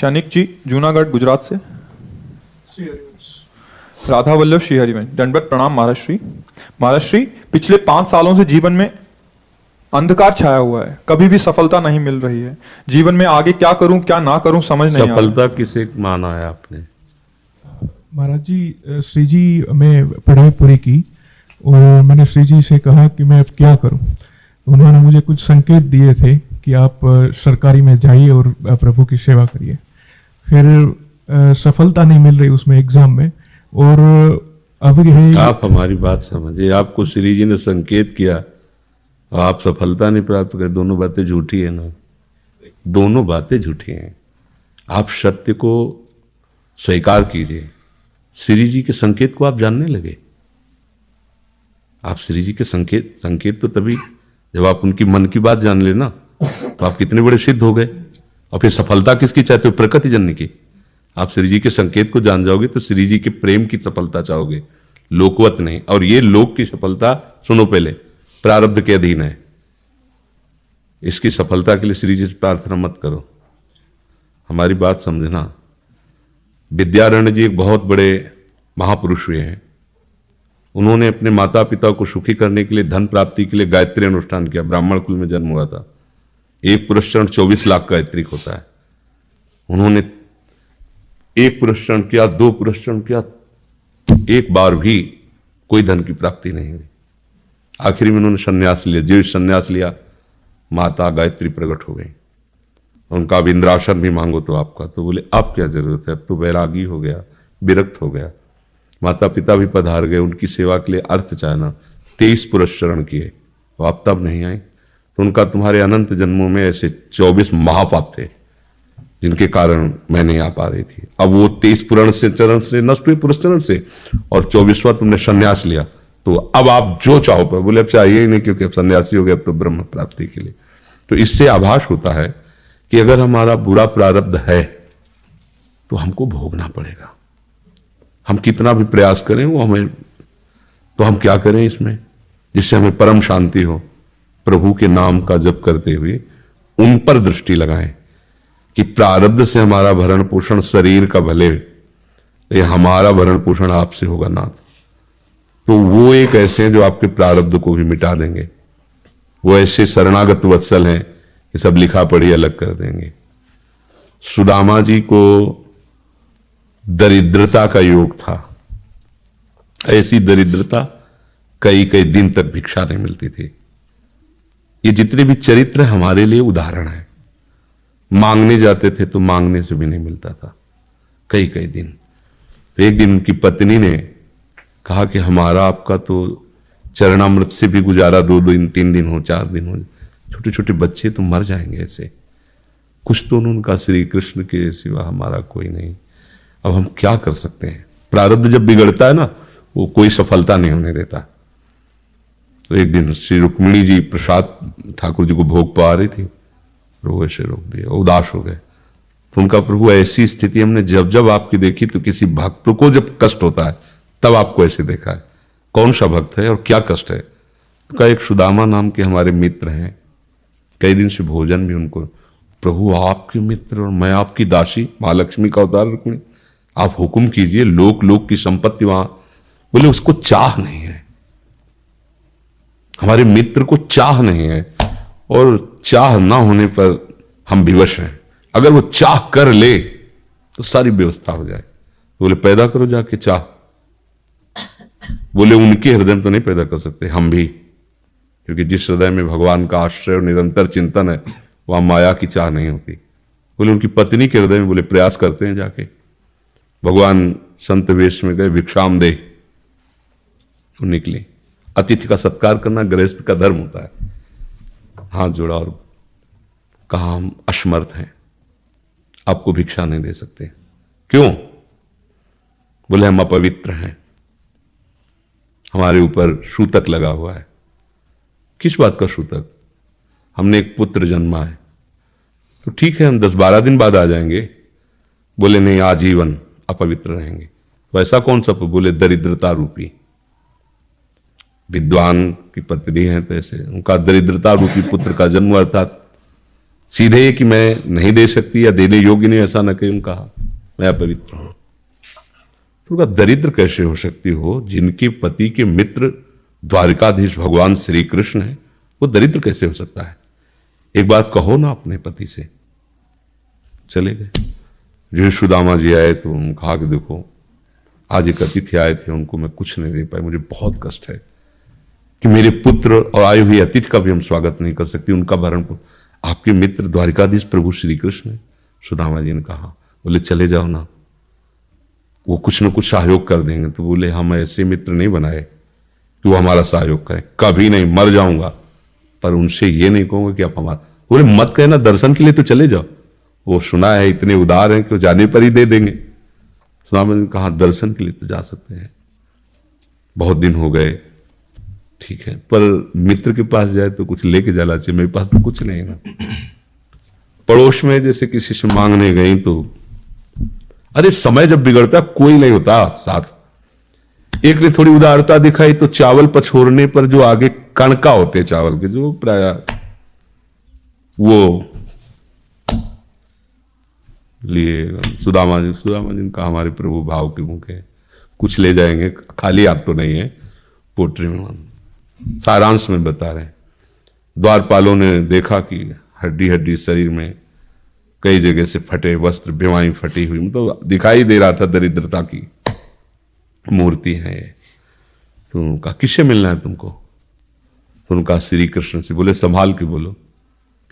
शनिक जी जूनागढ़ गुजरात से। राधा वल्लभ श्री हरिवंश। दंडवत प्रणाम महाराष्ट्री। महाराष्ट्री, पिछले 5 सालों से जीवन में अंधकार छाया हुआ है, कभी भी सफलता नहीं मिल रही है। जीवन में आगे क्या करूं क्या ना करूं समझ नहीं आ रहा। सफलता किसे माना है आपने? महाराज जी, श्री जी मैं पढ़ाई पूरी की और मैंने श्री जी से कहा कि मैं अब क्या करूं। तो उन्होंने मुझे कुछ संकेत दिए थे कि आप सरकारी में जाइए और प्रभु की सेवा करिए। फिर सफलता नहीं मिल रही उसमें एग्जाम में, और अभी है। आप हमारी बात समझिए, आपको श्री जी ने संकेत किया और आप सफलता नहीं प्राप्त कर, दोनों बातें झूठी है ना, दोनों बातें झूठी हैं। आप सत्य को स्वीकार कीजिए। श्री जी के संकेत को आप जानने लगे। आप श्री जी के संकेत तो तभी जब आप उनकी मन की बात जान लेना, तो आप कितने बड़े सिद्ध हो गए। और फिर सफलता किसकी चाहते हो? प्रकृति जन्य की। आप श्री जी के संकेत को जान जाओगे तो श्री जी के प्रेम की सफलता चाहोगे, लोकवत नहीं। और ये लोक की सफलता सुनो, पहले प्रारब्ध के अधीन है। इसकी सफलता के लिए श्री जी से प्रार्थना मत करो, हमारी बात समझना। विद्यारण्य जी एक बहुत बड़े महापुरुष हुए हैं। उन्होंने अपने माता पिता को सुखी करने के लिए, धन प्राप्ति के लिए गायत्री अनुष्ठान किया। ब्राह्मण कुल में जन्म हुआ था। एक पुरस्चरण 24 लाख गायत्री होता है। उन्होंने एक पुरस्चरण किया, 2 पुरस्चरण किया, एक बार भी कोई धन की प्राप्ति नहीं हुई। आखिरी में उन्होंने संन्यास लिया। जीव संन्यास लिया, माता गायत्री प्रकट हो गई। उनका अब इंद्रासन भी मांगो तो आपका, तो बोले अब क्या जरूरत है, अब तो वैरागी हो गया, विरक्त हो गया। माता पिता भी पधार गए, उनकी सेवा के लिए अर्थ चाहना। 23 पुरस्चरण किए, तो आप तब नहीं आए। तो उनका तुम्हारे अनंत जन्मों में ऐसे 24 महापाप थे जिनके कारण मैं नहीं आ पा रही थी। अब वो 23 पुरण से चरण से नष्ट हुए, पुरस्चरण से, और 24वां तुमने संन्यास लिया। तो अब आप जो चाहो पर, बोले अब चाहिए ही नहीं, क्योंकि अब सन्यासी हो गया, अब तो ब्रह्म प्राप्ति के लिए। तो इससे आभास होता है कि अगर हमारा बुरा प्रारब्ध है तो हमको भोगना पड़ेगा। हम कितना भी प्रयास करें वो हमें, तो हम क्या करें इसमें जिससे हमें परम शांति हो? प्रभु के नाम का जप करते हुए उन पर दृष्टि लगाएं कि प्रारब्ध से हमारा भरण पोषण शरीर का भले, ये हमारा भरण पोषण आपसे होगा नाथ। तो वो एक ऐसे हैं जो आपके प्रारब्ध को भी मिटा देंगे। वो ऐसे शरणागत वत्सल हैं कि सब लिखा पढ़ी अलग कर देंगे। सुदामा जी को दरिद्रता का योग था। ऐसी दरिद्रता कई कई दिन तक भिक्षा नहीं मिलती थी। ये जितने भी चरित्र हमारे लिए उदाहरण है। मांगने जाते थे तो मांगने से भी नहीं मिलता था कई कई दिन। तो एक दिन उनकी पत्नी ने कहा कि हमारा आपका तो चरणामृत से भी गुजारा 2 दिन 3 दिन हो, 4 दिन हो, छोटे छोटे बच्चे तो मर जाएंगे ऐसे। कुछ तो उनका श्री कृष्ण के सिवा हमारा कोई नहीं। अब हम क्या कर सकते हैं? प्रारब्ध जब बिगड़ता है ना, वो कोई सफलता नहीं होने देता। तो एक दिन श्री रुक्मिणी जी प्रसाद ठाकुर जी को भोग पा रही थी, वो ऐसे रोक दिया, उदास हो गए। तो उनका प्रभु ऐसी स्थिति हमने जब जब आपकी देखी, तो किसी भक्त को जब कष्ट होता है तब आपको ऐसे देखा है। कौन सा भक्त है और क्या कष्ट है? तो का एक सुदामा नाम के हमारे मित्र हैं, कई दिन से भोजन भी उनको। प्रभु आपके मित्र और मैं आपकी दासी, महालक्ष्मी का अवतार रुक्मिणी, आप हुक्म कीजिए, लोक लोक की संपत्ति वहां। बोले उसको चाह नहीं है, हमारे मित्र को चाह नहीं है, और चाह ना होने पर हम विवश हैं। अगर वो चाह कर ले तो सारी व्यवस्था हो जाए। बोले पैदा करो जाके चाह। बोले उनके हृदय में तो नहीं पैदा कर सकते, हम भी, क्योंकि जिस हृदय में भगवान का आश्रय और निरंतर चिंतन है वहां माया की चाह नहीं होती। बोले उनकी पत्नी के हृदय में, बोले प्रयास करते हैं जाके। भगवान संत वेश में गए, भिक्षाम दे निकली। अतिथि का सत्कार करना गृहस्थ का धर्म होता है। हाथ जोड़ा और कहा हम असमर्थ हैं, आपको भिक्षा नहीं दे सकते। क्यों? बोले हम अपवित्र हैं, हमारे ऊपर सूतक लगा हुआ है। किस बात का सूतक? हमने एक पुत्र जन्मा है। तो ठीक है, हम 10-12 दिन बाद आ जाएंगे। बोले नहीं, आजीवन अपवित्र रहेंगे। तो ऐसा कौन सा? बोले दरिद्रता रूपी। विद्वान की पत्नी है, तो ऐसे उनका दरिद्रता रूपी पुत्र का जन्म, अर्थात सीधे कि मैं नहीं दे सकती या देने योग्य नहीं, ऐसा न कहीं कहा, मैं अपवित्र हूं। तो उनका दरिद्र कैसे हो सकती हो? जिनके पति के मित्र द्वारिकाधीश भगवान श्री कृष्ण है, वो दरिद्र कैसे हो सकता है? एक बार कहो ना अपने पति से। चले गए। जो सुदामा जी आए तो उन्होंने कहा कि देखो, आज एक अतिथि आए थे, उनको मैं कुछ नहीं दे पाई, मुझे बहुत कष्ट है कि मेरे पुत्र और आए हुए अतिथि का भी हम स्वागत नहीं कर सकते, उनका भरण आपके मित्र द्वारिकाधीश प्रभु श्री कृष्ण है। सुदामा जी ने कहा, बोले चले जाओ ना, वो कुछ न कुछ सहयोग कर देंगे। तो बोले हम ऐसे मित्र नहीं बनाए कि वो हमारा सहयोग करें, कभी नहीं, मर जाऊंगा पर उनसे ये नहीं कहूंगा कि आप हमारा। बोले मत कहना, दर्शन के लिए तो चले जाओ, वो सुना है इतने उदार हैं कि वो जाने पर ही दे देंगे। सुदामा ने कहा दर्शन के लिए तो जा सकते हैं, बहुत दिन हो गए, ठीक है, पर मित्र के पास जाए तो कुछ लेके जाना चाहिए, मेरे पास तो कुछ नहीं ना। पड़ोस में जैसे किसी से मांगने गई तो, अरे समय जब बिगड़ता कोई नहीं होता साथ। एक ने थोड़ी उदारता दिखाई तो चावल पछोड़ने पर जो आगे कणका होते हैं चावल के, जो प्राय वो लिए सुदामा जी ने कहा हमारे प्रभु भाव के मुख है, कुछ ले जाएंगे, खाली हाथ तो नहीं है। पोट्री में सारांश में बता रहे हैं, द्वारपालों ने देखा कि हड्डी हड्डी शरीर में कई जगह से फटे वस्त्र, बेवाई फटी हुई, मतलब दिखाई दे रहा था दरिद्रता की मूर्ति है। तो उनका किससे मिलना है तुमको? तो उनका श्री कृष्ण से। बोले संभाल के बोलो,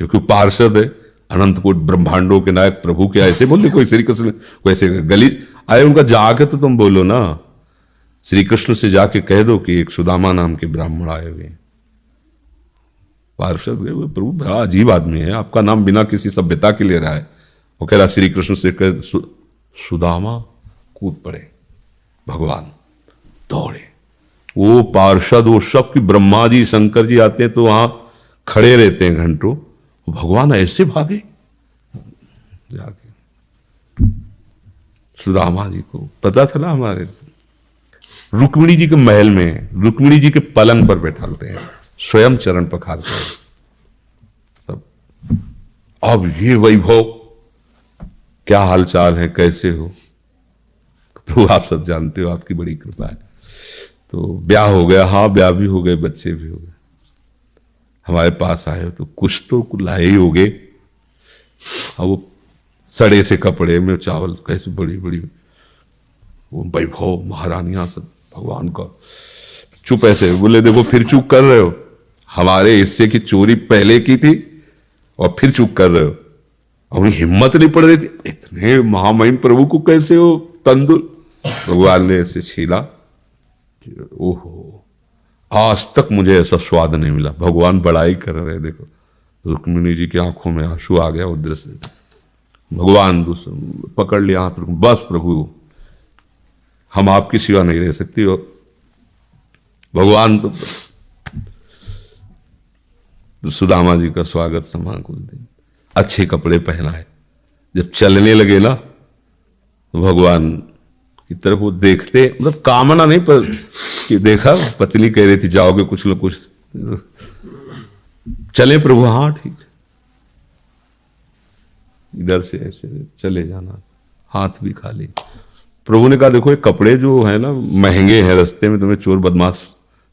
क्योंकि पार्षद है, अनंत कोट ब्रह्मांडों के नायक प्रभु के ऐसे बोलते कोई श्री कृष्ण वैसे गली आए, उनका जाके तो तुम बोलो ना, श्री कृष्ण से जाके कह दो कि एक सुदामा नाम के ब्राह्मण आए हुए। पार्षद गए, प्रभु बड़ा अजीब आदमी है, आपका नाम बिना किसी सभ्यता के ले रहा है। वो कह रहा श्री कृष्ण से कह सुदामा, कूद पड़े, भगवान दौड़े। वो पार्षद, वो सब की ब्रह्मा जी शंकर जी आते हैं तो वहां खड़े रहते हैं घंटों, भगवान ऐसे भागे जाके। सुदामा जी को पता था ना, हमारे रुक्मिणी जी के महल में रुक्मिणी जी के पलंग पर बैठाते हैं, स्वयं चरण पखारते हैं सब। अब ये वैभव, क्या हालचाल है, कैसे हो? तो आप सब जानते हो, आपकी बड़ी कृपा है। तो ब्याह हो गया, हाँ ब्याह भी हो गए, बच्चे भी हो गए। हमारे पास आए हो तो कुछ तो लाए ही हो गए। अब वो सड़े से कपड़े में चावल, कैसे बड़ी बड़ी वो वैभव, महारानियां सब भगवान का। चुप ऐसे बोले, देखो फिर चूक कर रहे हो, हमारे हिस्से की चोरी पहले की थी और फिर चूक कर रहे हो। अब हिम्मत नहीं पड़ रही थी, इतने महामहिम प्रभु को कैसे हो तंदुर। भगवान ने ऐसे छीला, ओहो आज तक मुझे ऐसा स्वाद नहीं मिला। भगवान बड़ाई कर रहे, देखो रुक्मिणी जी की आंखों में आंसू आ गया उधर से। भगवान पकड़ लिया हाथ, बस प्रभु हम आपकी सिवा नहीं रह सकती। और भगवान तो सुदामा जी का स्वागत समान कुछ दिन, अच्छे कपड़े पहनाए। जब चलने लगे ना, तो भगवान की तरफ वो देखते, मतलब कामना नहीं पर कि देखा पत्नी कह रही थी जाओगे कुछ लोग कुछ, चले प्रभु, हाँ ठीक, इधर से ऐसे चले जाना, हाथ भी खाली। प्रभु ने कहा देखो ये कपड़े जो है ना महंगे हैं, रास्ते में तुम्हें चोर बदमाश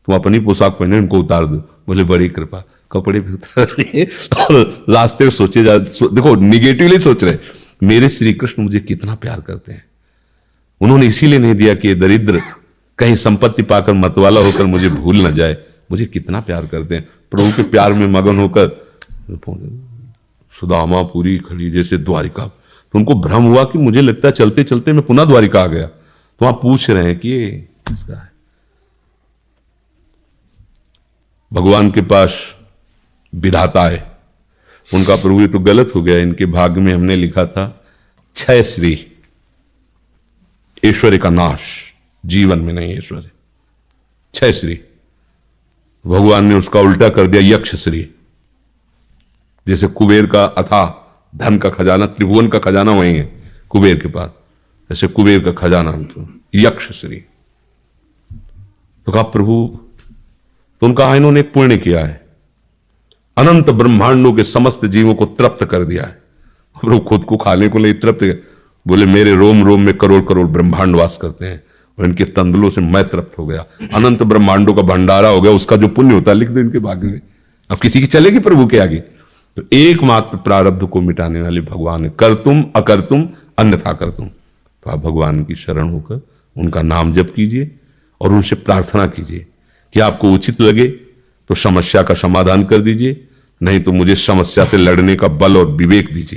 तुम अपनी पोशाक पहने इनको उतार दो। बोले बड़ी कृपा, कपड़े भी उतार लिए और रास्ते में सोचे देखो निगेटिवली सोच रहे, मेरे श्री कृष्ण मुझे कितना प्यार करते हैं। उन्होंने इसीलिए नहीं दिया कि दरिद्र कहीं संपत्ति पाकर मतवाला होकर मुझे भूल न जाए, मुझे कितना प्यार करते हैं। प्रभु के प्यार में मगन होकर सुदामा पूरी खड़ी जैसे द्वारिका। तो उनको भ्रम हुआ कि मुझे लगता है चलते चलते मैं पुनः द्वारिका आ गया। तो वहां पूछ रहे हैं कि ये किसका है। भगवान के पास विधाता है, उनका प्रभु ये तो गलत हो गया, इनके भाग्य में हमने लिखा था क्षय श्री, ऐश्वर्य का नाश, जीवन में नहीं ऐश्वर्य, क्षय श्री। भगवान ने उसका उल्टा कर दिया यक्ष श्री। जैसे कुबेर का अथाह धन का खजाना, त्रिभुवन का खजाना वही है कुबेर के पास, ऐसे कुबेर का खजाना यक्ष श्री। तो कहा प्रभु, तो उनका इन्होंने एक पुण्य किया है, अनंत ब्रह्मांडों के समस्त जीवों को तृप्त कर दिया है। और वो खुद को खाने को नहीं तृप्त, बोले मेरे रोम रोम में करोड़ करोड़ ब्रह्मांड वास करते हैं और इनके तंदुलों से मैं तृप्त हो गया। अनंत ब्रह्मांडों का भंडारा हो गया, उसका जो पुण्य होता है लिख दो इनके भाग्य में। अब किसी की चलेगी प्रभु के आगे? तो एकमात्र प्रारब्ध को मिटाने वाले भगवान है। कर तुम अकर तुम अन्यथा कर तुम। तो आप भगवान की शरण होकर उनका नाम जप कीजिए और उनसे प्रार्थना कीजिए कि आपको उचित लगे तो समस्या का समाधान कर दीजिए, नहीं तो मुझे समस्या से लड़ने का बल और विवेक दीजिए।